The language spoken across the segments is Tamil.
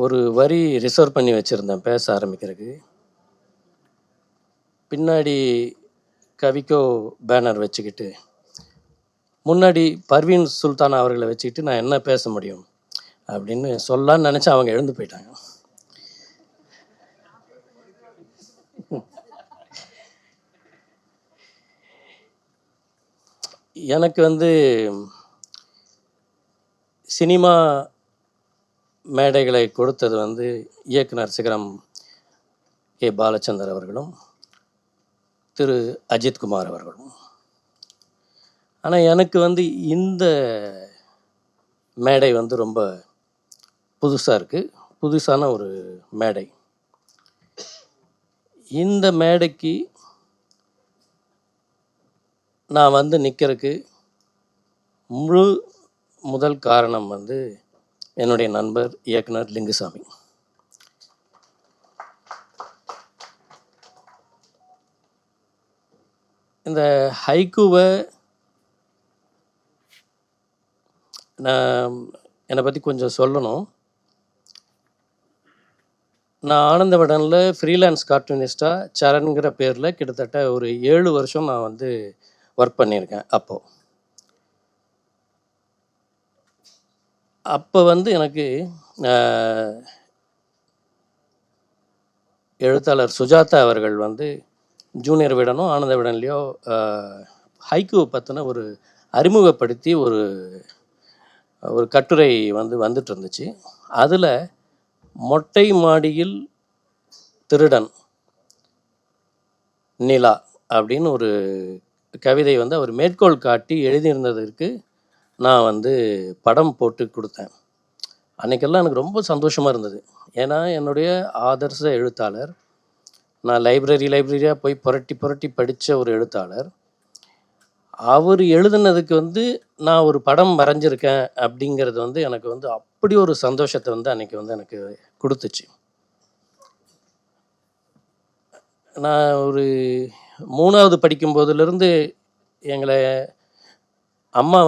ஒரு வரி ரிசர்வ் பண்ணி வச்சுருந்தேன் பேச ஆரம்பிக்கிறதுக்கு. பின்னாடி கவிக்கோ பேனர் வச்சுக்கிட்டு, முன்னாடி பர்வீன் சுல்தான் அவர்களை வச்சுக்கிட்டு நான் என்ன பேச முடியும் அப்படின்னு சொல்லலான்னு நினச்சி அவங்க எழுந்து போயிட்டாங்க. எனக்கு சினிமா மேடைகளை கொடுத்தது இயக்குனர் சிகரம் கே பாலச்சந்தர் அவர்களும் திரு அஜித்குமார் அவர்களும். ஆனால் எனக்கு இந்த மேடை ரொம்ப புதுசாக இருக்குது. புதுசான ஒரு மேடை. இந்த மேடைக்கு நான் நிற்கிறதுக்கு முதல் காரணம் என்னுடைய நண்பர் இயக்குனர் லிங்குசாமி. இந்த ஹைக்கூவை நான் என்னை பற்றி கொஞ்சம் சொல்லணும். நான் ஆனந்த விடனில் ஃப்ரீலான்ஸ் கார்ட்டூனிஸ்டாக சரண்கிற பேரில் கிட்டத்தட்ட ஒரு 7 வருஷம் நான் ஒர்க் பண்ணியிருக்கேன். அப்போ எனக்கு எழுத்தாளர் சுஜாதா அவர்கள் ஜூனியர் விடனோ ஆனந்த விடன்லையோ ஹைக்கூவை பற்றின ஒரு அறிமுகப்படுத்தி ஒரு கட்டுரை வந்துட்டு இருந்துச்சு. அதில் மொட்டை மாடியில் திருடன் நிலா அப்படின்னு ஒரு கவிதை அவர் மேற்கோள் காட்டி எழுதியிருந்ததற்கு நான் படம் போட்டு கொடுத்தேன். அன்றைக்கெல்லாம் எனக்கு ரொம்ப சந்தோஷமாக இருந்தது. ஏன்னா என்னுடைய ஆதர்ச எழுத்தாளர், நான் லைப்ரரியாக போய் புரட்டி படித்த ஒரு எழுத்தாளர், அவர் எழுதுனதுக்கு நான் ஒரு படம் வரைஞ்சிருக்கேன் அப்படிங்கிறது எனக்கு அப்படி ஒரு சந்தோஷத்தை அன்றைக்கி எனக்கு கொடுத்துச்சு. நான் ஒரு 3வது படிக்கும்போதுலேருந்து எங்களை அம்மா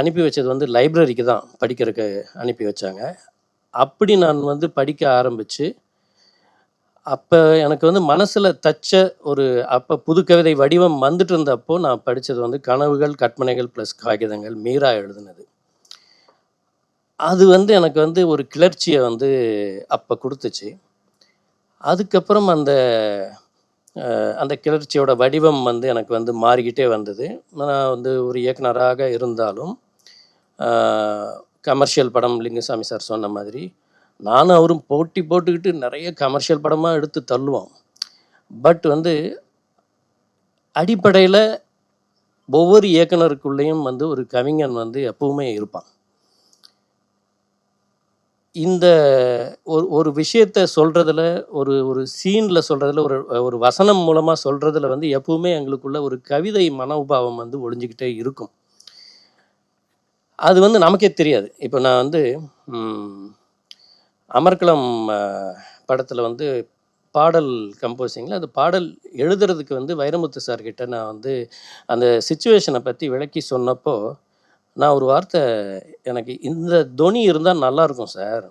அனுப்பி வச்சது லைப்ரரிக்கு தான் படிக்கிறதுக்கு அனுப்பி வச்சாங்க. அப்படி நான் படிக்க ஆரம்பித்து அப்போ எனக்கு மனசில் தச்ச அப்போ புதுக்கவிதை வடிவம் வந்துட்டு இருந்தப்போ நான் படித்தது கனவுகள் கற்பனைகள் ப்ளஸ் காகிதங்கள், மீரா எழுதுனது. அது எனக்கு ஒரு கிளர்ச்சியை அப்போ கொடுத்துச்சு. அதுக்கப்புறம் அந்த கிளர்ச்சியோட வடிவம் எனக்கு மாறிக்கிட்டே வந்தது. நான் ஒரு இயக்குனராக இருந்தாலும் கமர்ஷியல் படம் லிங்குசாமி சார் சொன்ன மாதிரி நானும் அவரும் போட்டி போட்டுக்கிட்டு நிறைய கமர்ஷியல் படமாக எடுத்து தள்ளுவோம். பட் அடிப்படையில் ஒவ்வொரு இயக்குனருக்குள்ளேயும் ஒரு கவிஞன் எப்பவுமே இருப்பான். இந்த ஒரு விஷயத்தை சொல்கிறதுல ஒரு சீனில் சொல்கிறதுல ஒரு வசனம் மூலமாக சொல்கிறதுல எப்பவுமே எங்களுக்குள்ள ஒரு கவிதை மனோபாவம் ஒழிஞ்சிக்கிட்டே இருக்கும். அது நமக்கே தெரியாது. இப்போ நான் அமர்க்களம் படத்தில் பாடல் கம்போசிங்கில் அது பாடல் எழுதுறதுக்கு வைரமுத்து சார்கிட்ட நான் அந்த சிச்சுவேஷனை பற்றி விளக்கி சொன்னப்போ நான் ஒரு வார்த்தை, எனக்கு இந்த தொனி இருந்தால் நல்லாயிருக்கும் சார்.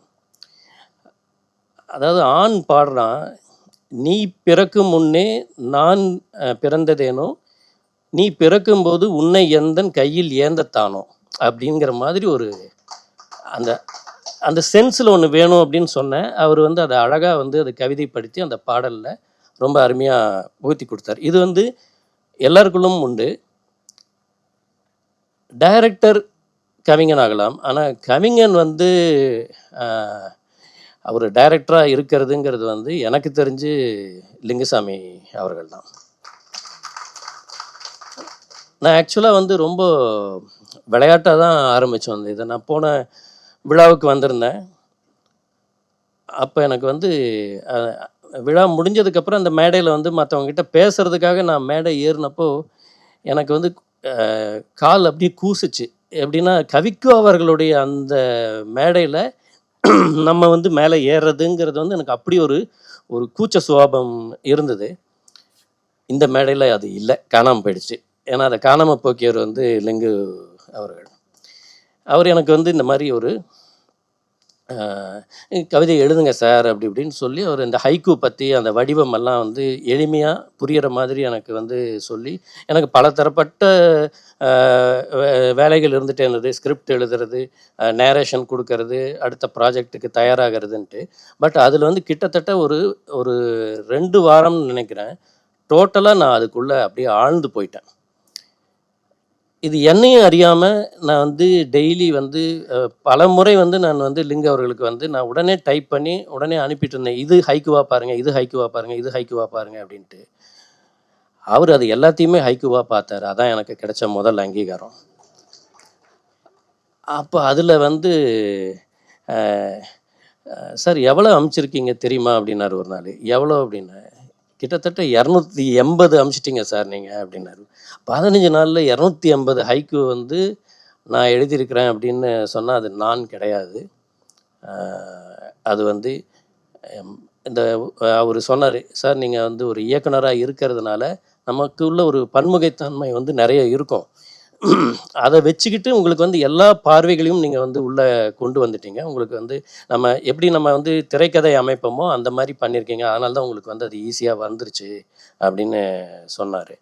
அதாவது ஆண் பாடுறான், நீ பிறக்கும் முன்னே நான் பிறந்ததேனோ, நீ பிறக்கும்போது உன்னை எந்தன் கையில் ஏந்தத்தானோ அப்படிங்கிற மாதிரி அந்த அந்த சென்ஸில் ஒன்று வேணும் அப்படின்னு சொன்னேன். அவர் அதை அழகாக அதை கவிதைப்படுத்தி அந்த பாடலில் ரொம்ப அருமையாக ஊற்றி கொடுத்தார். இது எல்லாருக்குள்ளும் உண்டு. டைரக்டர் கவிஞன் ஆகலாம், ஆனால் கவிஞன் அவர் டைரக்டராக இருக்கிறதுங்கிறது எனக்கு தெரிஞ்சு லிங்குசாமி அவர்கள் தான். நான் ஆக்சுவலாக ரொம்ப விளையாட்டாக தான் ஆரம்பித்தோம். இதை நான் போன விழாவுக்கு வந்திருந்தேன். அப்போ எனக்கு விழா முடிஞ்சதுக்கப்புறம் அந்த மேடையில் மற்றவங்ககிட்ட பேசுகிறதுக்காக நான் மேடை ஏறினப்போ எனக்கு கால் அப்படியே கூசுச்சு. எப்படின்னா கவிக்கோ அவர்களுடைய அந்த மேடையில் நம்ம மேலே ஏறுறதுங்கிறது எனக்கு அப்படி ஒரு கூச்ச சுபாவம் இருந்தது. இந்த மேடையில் அது இல்லை, காணாமல் போயிடுச்சு. ஏன்னா அதை காணாமல் போக்கியவர் லிங்கு அவர்கள். அவர் எனக்கு இந்த மாதிரி கவிதை எழுதுங்க சார் அப்படி இப்படின்னு சொல்லி அவர் இந்த ஹைக்கூ பற்றி அந்த வடிவமெல்லாம் வந்து எளிமையாக புரிகிற மாதிரி எனக்கு வந்து சொல்லி எனக்கு பல தரப்பட்ட வேலைகள் இருந்துகிட்டே இருந்தது. ஸ்கிரிப்ட் எழுதுறது, நேரேஷன் கொடுக்கறது, அடுத்த ப்ராஜெக்ட்டுக்கு தயாராகிறதுன்ட்டு. பட் அதில் வந்து கிட்டத்தட்ட ஒரு ஒரு 2 வாரம்னு நினைக்கிறேன். டோட்டலாக நான் அதுக்குள்ளே அப்படியே ஆழ்ந்து போயிட்டேன். இது என்னையும் அறியாமல் நான் வந்து டெய்லி வந்து பலமுறை வந்து நான் வந்து லிங்க் அவர்களுக்கு வந்து நான் உடனே டைப் பண்ணி உடனே அனுப்பிட்டு இருந்தேன். இது ஹைக்கூவா பாருங்கள், இது ஹைக்கூவா பாருங்கள், இது ஹைக்கூவா பாருங்கள் அப்படின்ட்டு. அவர் அது எல்லாத்தையுமே ஹைக்கூவா பார்த்தாரு. அதான் எனக்கு கிடைச்ச முதல் அங்கீகாரம். அப்போ அதில் வந்து சார் எவ்வளோ அனுப்பிச்சிருக்கீங்க தெரியுமா அப்படின்னாரு ஒரு நாள். எவ்வளோ அப்படின்னேன். கிட்டத்தட்ட 280 அனுப்பிச்சிட்டிங்க சார் நீங்கள் அப்படின்னாரு. 15 நாளில் 280 ஹைக்கூ வந்து நான் எழுதியிருக்கிறேன் அப்படின்னு சொன்னால் அது நான் கிடையாது. அது வந்து இந்த அவர் சொன்னார், சார் நீங்கள் வந்து ஒரு இயக்குனராக இருக்கிறதுனால நமக்குள்ள ஒரு பன்முகைத்தன்மை வந்து நிறைய இருக்கும். அதை வச்சுக்கிட்டு உங்களுக்கு வந்து எல்லா பார்வைகளையும் நீங்கள் வந்து உள்ளே கொண்டு வந்துட்டீங்க. உங்களுக்கு வந்து நம்ம வந்து திரைக்கதை அமைப்போமோ அந்த மாதிரி பண்ணியிருக்கீங்க. அதனால தான் உங்களுக்கு வந்து அது ஈஸியாக வந்துருச்சு அப்படின்னு சொன்னார்.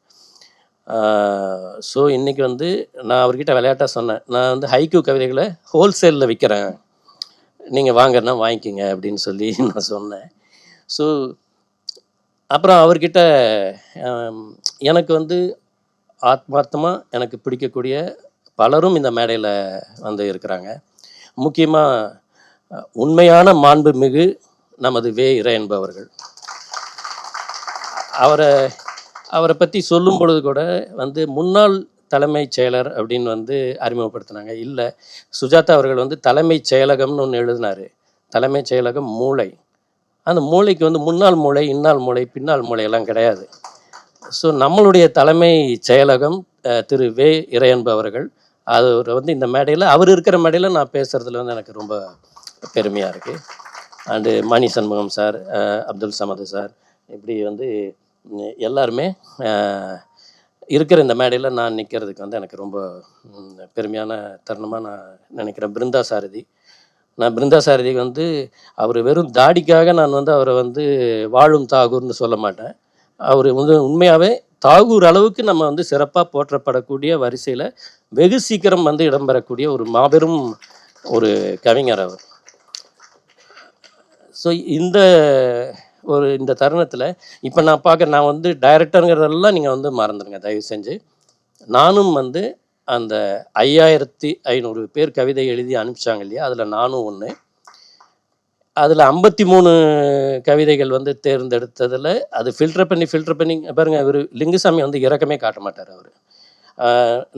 ஸோ இன்றைக்கி வந்து நான் அவர்கிட்ட விளையாட்டாக சொன்னேன், நான் வந்து ஹைக்கூ கவிதைகளை ஹோல்சேலில் விற்கிறேன், நீங்கள் வாங்கன்னா வாங்கிக்கிங்க அப்படின்னு சொல்லி நான் சொன்னேன். ஸோ அப்புறம் அவர்கிட்ட எனக்கு வந்து ஆத்மார்த்தமாக எனக்கு பிடிக்கக்கூடிய பலரும் இந்த மேடையில் வந்து இருக்கிறாங்க. முக்கியமாக உண்மையான மாண்புமிகு நமது வே. இறை என்பவர்கள். அவரை பற்றி சொல்லும் பொழுது கூட வந்து முன்னாள் தலைமைச் செயலர் அப்படின்னு வந்து அறிமுகப்படுத்தினாங்க. இல்லை, சுஜாதா அவர்கள் வந்து தலைமைச் செயலகம்னு ஒன்று எழுதினார். தலைமைச் செயலகம் மூளை. அந்த மூளைக்கு வந்து முன்னாள் மூளை, இன்னாள் மூளை, பின்னால் மூளையெல்லாம் கிடையாது. ஸோ நம்மளுடைய தலைமை செயலகம் திரு வே. இறை என்பவர்கள். அவர் வந்து இந்த மேடையில், அவர் இருக்கிற மேடையில் நான் பேசுகிறதுல வந்து எனக்கு ரொம்ப பெருமையாக இருக்குது. And Mani Shanmugam sir, Abdul Samad sir, இப்படி வந்து எல்லாருமே இருக்கிற இந்த மேடையில் நான் நிற்கிறதுக்கு வந்து எனக்கு ரொம்ப பெருமையான தருணமாக நான் நினைக்கிறேன். பிருந்தா சாரதி, நான் பிருந்தா சாரதிக்கு வந்து அவர் வெறும் தாடிக்காக நான் வந்து அவரை வந்து வாழும் தாகூர்னு சொல்ல மாட்டேன். அவர் வந்து உண்மையாகவே தாகூர் அளவுக்கு நம்ம வந்து சிறப்பாக போற்றப்படக்கூடிய வரிசையில் வெகு சீக்கிரம் வந்து இடம்பெறக்கூடிய ஒரு மாபெரும் ஒரு கவிஞர் அவர். ஸோ இந்த தருணத்தில் இப்போ நான் வந்து டைரக்டருங்கிறதெல்லாம் நீங்கள் வந்து மறந்துடுங்க தயவு செஞ்சு. நானும் வந்து அந்த 5500 பேர் கவிதை எழுதி அனுப்பிச்சாங்க இல்லையா, அதில் நானும் ஒன்று. அதில் 53 கவிதைகள் வந்து தேர்ந்தெடுத்ததில் அது ஃபில்டர் பண்ணி பாருங்கள். இவர் லிங்குசாமி வந்து இறக்கமே காட்ட மாட்டார். அவர்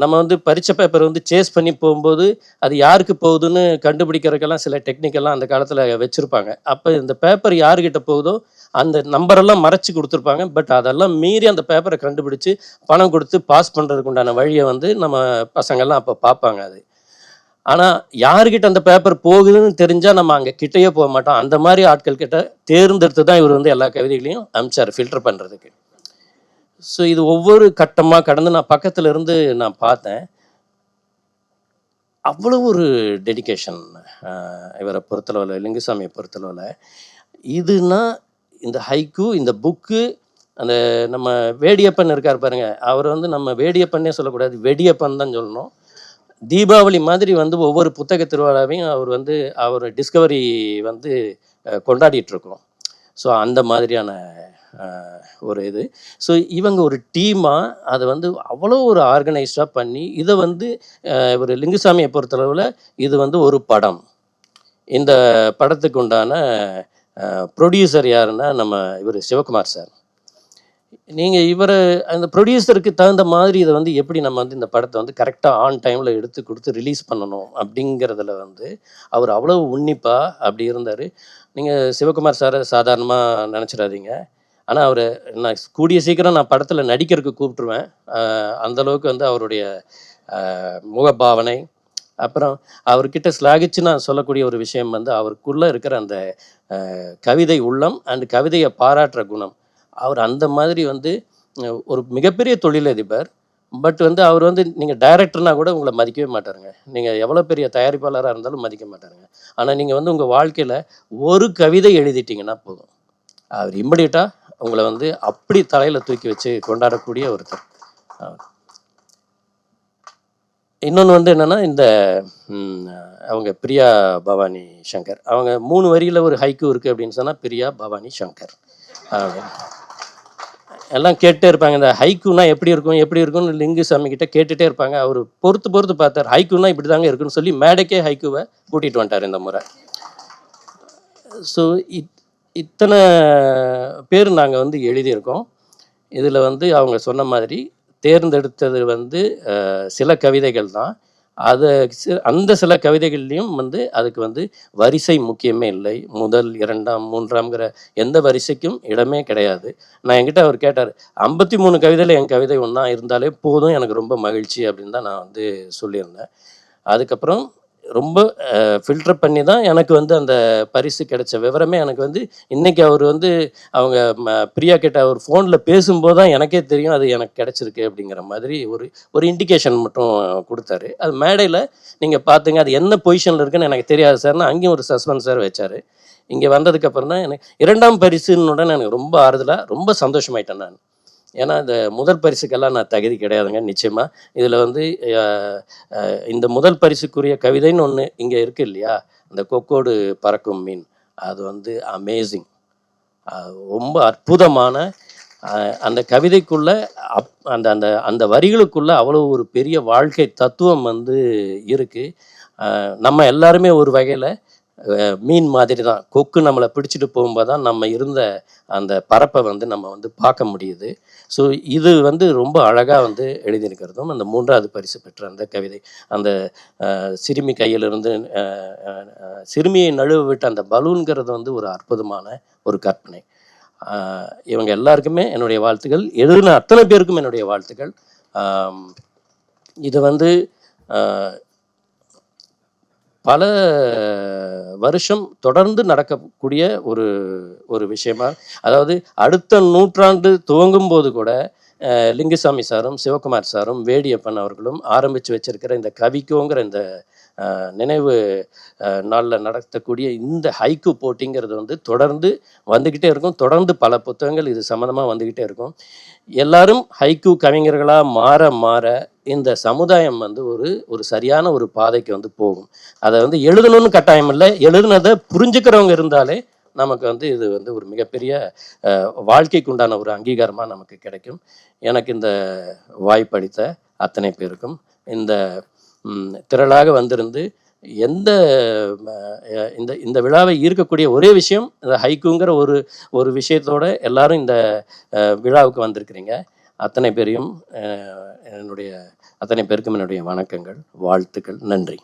நம்ம வந்து பரீட்சை பேப்பர் வந்து சேஸ் பண்ணி போகும்போது அது யாருக்கு போகுதுன்னு கண்டுபிடிக்கிறதுக்கெல்லாம் சில டெக்னிக்கெல்லாம் அந்த காலத்தில் வச்சுருப்பாங்க. அப்போ இந்த பேப்பர் யாருக்கிட்ட போகுதோ அந்த நம்பரெல்லாம் மறைச்சி கொடுத்துருப்பாங்க. பட் அதெல்லாம் மீறி அந்த பேப்பரை கண்டுபிடிச்சி பணம் கொடுத்து பாஸ் பண்ணுறதுக்கு உண்டான வழியை வந்து நம்ம பசங்கள்லாம் அப்போ பார்ப்பாங்க. அது ஆனால் யாருக்கிட்ட அந்த பேப்பர் போகுதுன்னு தெரிஞ்சால் நம்ம அங்கே கிட்டேயே போக மாட்டோம். அந்த மாதிரி ஆட்கள் கிட்ட தேர்ந்தெடுத்து தான் இவர் வந்து எல்லா கவிதைகளையும் அனுப்பிச்சார் ஃபில்டர் பண்ணுறதுக்கு. ஸோ இது ஒவ்வொரு கட்டமாக கடந்து நான் பக்கத்தில் இருந்து நான் பார்த்தேன். அவ்வளோ ஒரு டெடிக்கேஷன் இவரை பொறுத்தளவில், லிங்குசாமியை பொறுத்தளவில். இதுனா இந்த ஹைக்கூ, இந்த புக்கு, அந்த நம்ம வேடியப்பன் இருக்கார் பாருங்கள், அவர் வந்து நம்ம வேடியப்பன்னே சொல்லக்கூடாது, வெடியப்பன் தான் சொல்லணும். தீபாவளி மாதிரி வந்து ஒவ்வொரு புத்தக திருவிழாவையும் அவர் டிஸ்கவரி வந்து கொண்டாடிட்டுருக்கோம். ஸோ அந்த மாதிரியான ஒரு இது. ஸோ இவங்க ஒரு டீமாக அதை வந்து அவ்வளோ ஒரு ஆர்கனைஸ்டாக பண்ணி இதை வந்து ஒரு லிங்குசாமியை பொறுத்தளவில் இது வந்து ஒரு படம். இந்த படத்துக்கு உண்டான ப்ரொடியூசர் யாருன்னா இவர் சிவகுமார் சார். நீங்கள் அந்த ப்ரொடியூசருக்கு தகுந்த மாதிரி இதை வந்து எப்படி நம்ம வந்து இந்த படத்தை வந்து கரெக்டாக ஆன் டைமில் எடுத்து கொடுத்து ரிலீஸ் பண்ணணும் அப்படிங்கிறதுல வந்து அவர் அவ்வளோ உன்னிப்பாக அப்படி இருந்தார். நீங்கள் சிவகுமார் சாரை சாதாரணமாக நினச்சிடாதீங்க. ஆனால் நான் கூடிய சீக்கிரம் நான் படத்தில் நடிக்கிறதுக்கு கூப்பிட்ருவேன். அந்தளவுக்கு வந்து அவருடைய முகபாவனை, அப்புறம் அவர்கிட்ட ஸ்லாகிச்சு நான் சொல்லக்கூடிய ஒரு விஷயம் வந்து அவருக்குள்ளே இருக்கிற அந்த கவிதை உள்ளம் அண்ட் கவிதையை பாராட்டுற குணம். அவர் அந்த மாதிரி வந்து ஒரு மிகப்பெரிய தொழிலதிபர், பட் வந்து அவர் வந்து நீங்கள் டைரக்டர்னா கூட உங்களை மதிக்கவே மாட்டாருங்க. நீங்கள் எவ்வளோ பெரிய தயாரிப்பாளராக இருந்தாலும் மதிக்க மாட்டாருங்க. ஆனால் நீங்கள் வந்து உங்கள் வாழ்க்கையில் ஒரு கவிதை எழுதிட்டீங்கன்னா போதும், அவர் இம்மிடியட்டாக உங்களை வந்து அப்படி தலையில் தூக்கி வச்சு கொண்டாடக்கூடிய ஒருத்தர். இன்னொன்று வந்து என்னென்னா, இந்த அவங்க பிரியா பவானி சங்கர், அவங்க 3 வரியில் ஒரு ஹைக்கூ இருக்குது அப்படின்னு சொன்னால் பிரியா பவானி சங்கர். எல்லாம் கேட்டே இருப்பாங்க, இந்த ஹைக்கூனா எப்படி இருக்கும் எப்படி இருக்கும்னு லிங்குசாமி கிட்ட கேட்டுகிட்டே இருப்பாங்க. அவர் பொறுத்து பொறுத்து பார்த்தார், ஹைக்கூனா இப்படி தாங்க இருக்குன்னு சொல்லி மேடைக்கே ஹைக்கூவை கூட்டிகிட்டு வந்துட்டார் இந்த முறை. ஸோ இத்தனை பேர் நாங்கள் வந்து எழுதியிருக்கோம். இதில் வந்து அவங்க சொன்ன மாதிரி தேர்ந்தெடுத்தது வந்து சில கவிதைகள் தான். அதை அந்த சில கவிதைகள்லையும் வந்து அதுக்கு வந்து வரிசை முக்கியமே இல்லை. முதல், 2ஆம், 3ஆம்ங்கிற எந்த வரிசைக்கும் இடமே கிடையாது. நான் என்கிட்ட அவர் கேட்டார், 53 கவிதையில் என் கவிதை ஒன்றா இருந்தாலே போதும், எனக்கு ரொம்ப மகிழ்ச்சி அப்படின்னு தான் நான் வந்து சொல்லியிருந்தேன். அதுக்கப்புறம் ரொம்ப ஃபில்டர் பண்ணி தான் எனக்கு வந்து அந்த பரிசு கிடைச்ச விவரமே எனக்கு வந்து இன்றைக்கி அவர் வந்து அவங்க பிரியா கிட்ட அவர் ஃபோனில் பேசும்போது தான் எனக்கே தெரியும் அது எனக்கு கிடச்சிருக்கு அப்படிங்கிற மாதிரி ஒரு இண்டிகேஷன் மட்டும் கொடுத்தாரு. அது மேடையில் நீங்கள் பார்த்துங்க, அது என்ன பொசிஷனில் இருக்குன்னு எனக்கு தெரியாது சார்னா அங்கேயும் ஒரு சஸ்பென்ஸாக வச்சார். இங்கே வந்ததுக்கப்புறம் தான் எனக்கு 2ஆம் பரிசுன்னுடன் எனக்கு ரொம்ப ஆறுதலாக ரொம்ப சந்தோஷமாயிட்டேன் நான். ஏன்னா இந்த முதல் பரிசுக்கெல்லாம் நான் தகுதி கிடையாதுங்க நிச்சயமாக. இதில் வந்து இந்த முதல் பரிசுக்குரிய கவிதைன்னு ஒன்று இங்கே இருக்குது இல்லையா, இந்த கொக்கோடு பறக்கும் மீன், அது வந்து அமேசிங், ரொம்ப அற்புதமான அந்த கவிதைக்குள்ள அந்த அந்த அந்த வரிகளுக்குள்ள அவ்வளோ ஒரு பெரிய வாழ்க்கை தத்துவம் வந்து இருக்குது. நம்ம எல்லாருமே ஒரு வகையில் மீன் மாதிரி தான். கொக்கு நம்மளை பிடிச்சிட்டு போகும்போது தான் நம்ம இருந்த அந்த பரப்பை வந்து நம்ம வந்து பார்க்க முடியுது. ஸோ இது வந்து ரொம்ப அழகாக வந்து எழுதியிருக்கிறதும் அந்த 3வது பரிசு பெற்ற அந்த கவிதை, அந்த சிறுமி கையிலிருந்து சிறுமியை நழுவ விட்ட அந்த பலூன்கிறது வந்து ஒரு அற்புதமான ஒரு கற்பனை. இவங்க எல்லாருக்குமே என்னுடைய வாழ்த்துக்கள். எழுதின அத்தனை பேருக்கும் என்னுடைய வாழ்த்துக்கள். இது வந்து பல வருஷம் தொடர்ந்து நடக்கக்கூடிய ஒரு விஷயமா, அதாவது அடுத்த நூற்றாண்டு துவங்கும் போது கூட லிங்குசாமி சாரும் சிவகுமார் சாரும் வேடியப்பன் அவர்களும் ஆரம்பித்து வச்சிருக்கிற இந்த கவிக்கோங்கிற இந்த நினைவு நாளில் நடத்தக்கூடிய இந்த ஹைக்கூ போட்டிங்கிறது வந்து தொடர்ந்து வந்துக்கிட்டே இருக்கும். தொடர்ந்து பல புத்தகங்கள் இது சம்மந்தமாக வந்துக்கிட்டே இருக்கும். எல்லாரும் ஹைக்கூ கவிஞர்களாக மாற மாற இந்த சமுதாயம் வந்து ஒரு சரியான ஒரு பாதைக்கு வந்து போகும். அதை வந்து எழுதணும்னு கட்டாயம் இல்லை, எழுதுனதை புரிஞ்சுக்கிறவங்க இருந்தாலே நமக்கு வந்து இது வந்து ஒரு மிகப்பெரிய வாழ்க்கைக்கு உண்டான ஒரு அங்கீகாரமாக நமக்கு கிடைக்கும். எனக்கு இந்த வாய்ப்பளித்த அத்தனை பேருக்கும், இந்த திரளாக வந்திருந்து எந்த இந்த இந்த விழாவை ஈர்க்கக்கூடிய ஒரே விஷயம் இந்த ஹைக்கூங்கிற ஒரு விஷயத்தோடு எல்லாரும் இந்த விழாவுக்கு வந்திருக்கிறீங்க. அத்தனை பேருக்கும் என்னுடைய வணக்கங்கள், வாழ்த்துக்கள், நன்றி.